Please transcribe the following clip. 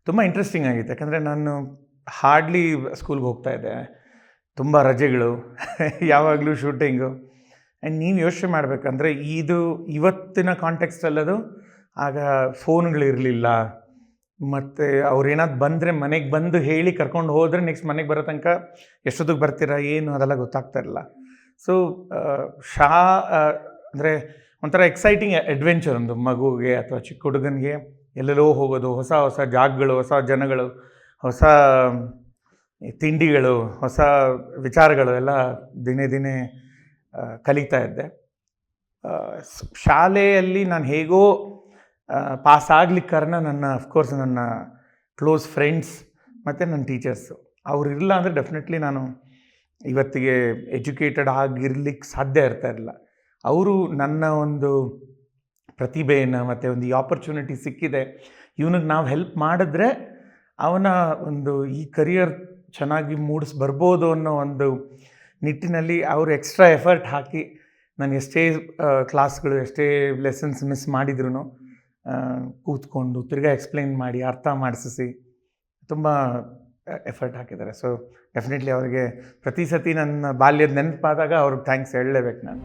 ತುಂಬ ಇಂಟ್ರೆಸ್ಟಿಂಗ್ ಆಗಿತ್ತು. ಯಾಕಂದರೆ ನಾನು ಹಾರ್ಡ್ಲಿ ಸ್ಕೂಲ್ಗೆ ಹೋಗ್ತಾಯಿದ್ದೆ. ತುಂಬ ರಜೆಗಳು, ಯಾವಾಗಲೂ ಶೂಟಿಂಗು. ಆ್ಯಂಡ್ ನೀವು ಯೋಚನೆ ಮಾಡಬೇಕಂದ್ರೆ ಇದು ಇವತ್ತಿನ ಕಾಂಟೆಕ್ಸ್ಟಲ್ಲದು ಆಗ ಫೋನ್ಗಳಿರಲಿಲ್ಲ. ಮತ್ತು ಅವ್ರೇನಾದ್ರು ಬಂದರೆ ಮನೆಗೆ ಬಂದು ಹೇಳಿ ಕರ್ಕೊಂಡು ಹೋದರೆ ನೆಕ್ಸ್ಟ್ ಮನೆಗೆ ಬರೋ ತನಕ ಎಷ್ಟೊತ್ತಿಗೆ ಬರ್ತೀರಾ ಏನು ಅದೆಲ್ಲ ಗೊತ್ತಾಗ್ತಾ ಇರಲಿಲ್ಲ. ಸೊ ಅಂದರೆ ಒಂಥರ ಎಕ್ಸೈಟಿಂಗ್ ಅಡ್ವೆಂಚರ್ ಒಂದು ಮಗುವಿಗೆ ಅಥವಾ ಚಿಕ್ಕ ಹುಡುಗನಿಗೆ ಎಲ್ಲೆಲ್ಲೋ ಹೋಗೋದು, ಹೊಸ ಹೊಸ ಜಾಗಗಳು, ಹೊಸ ಜನಗಳು, ಹೊಸ ತಿಂಡಿಗಳು, ಹೊಸ ವಿಚಾರಗಳು ಎಲ್ಲ ದಿನೇ ದಿನೇ ಕಲಿತಾ ಇದ್ದೆ. ಶಾಲೆಯಲ್ಲಿ ನಾನು ಹೇಗೋ ಪಾಸ್ ಆಗ್ಲಿಕ್ಕೆ ಕಾರಣ ಅಫ್ಕೋರ್ಸ್ ನನ್ನ ಕ್ಲೋಸ್ ಫ್ರೆಂಡ್ಸ್ ಮತ್ತು ನನ್ನ ಟೀಚರ್ಸು. ಅವರಿರಲಿಲ್ಲ ಅಂದರೆ ಡೆಫಿನೆಟ್ಲಿ ನಾನು ಇವತ್ತಿಗೆ ಎಜುಕೇಟೆಡ್ ಆಗಿರ್ಲಿಕ್ಕೆ ಸಾಧ್ಯ ಇರ್ತಾ ಇರಲಿಲ್ಲ. ಅವರು ನನ್ನ ಒಂದು ಪ್ರತಿಭೆಯನ್ನು ಮತ್ತು ಒಂದು ಈ ಆಪರ್ಚುನಿಟಿ ಸಿಕ್ಕಿದೆ, ಇವನಿಗೆ ನಾವು ಹೆಲ್ಪ್ ಮಾಡಿದ್ರೆ ಅವನ ಒಂದು ಈ ಕರಿಯರ್ ಚೆನ್ನಾಗಿ ಬರ್ಬೋದು ಅನ್ನೋ ಒಂದು ನಿಟ್ಟಿನಲ್ಲಿ ಅವರು ಎಕ್ಸ್ಟ್ರಾ ಎಫರ್ಟ್ ಹಾಕಿ ನಾನು ಎಷ್ಟೇ ಕ್ಲಾಸ್ಗಳು, ಎಷ್ಟೇ ಲೆಸನ್ಸ್ ಮಿಸ್ ಮಾಡಿದ್ರು ಕೂತ್ಕೊಂಡು ತಿರ್ಗಾ ಎಕ್ಸ್ಪ್ಲೈನ್ ಮಾಡಿ ಅರ್ಥ ಮಾಡಿಸಿ ತುಂಬ ಎಫರ್ಟ್ ಹಾಕಿದ್ದಾರೆ. ಸೊ ಡೆಫಿನೆಟ್ಲಿ ಅವರಿಗೆ ಪ್ರತಿ ಸತಿ ನನ್ನ ಬಾಲ್ಯದ ನೆನಪಾದಾಗ ಅವ್ರಿಗೆ ಥ್ಯಾಂಕ್ಸ್ ಹೇಳಲೇಬೇಕು ನಾನು.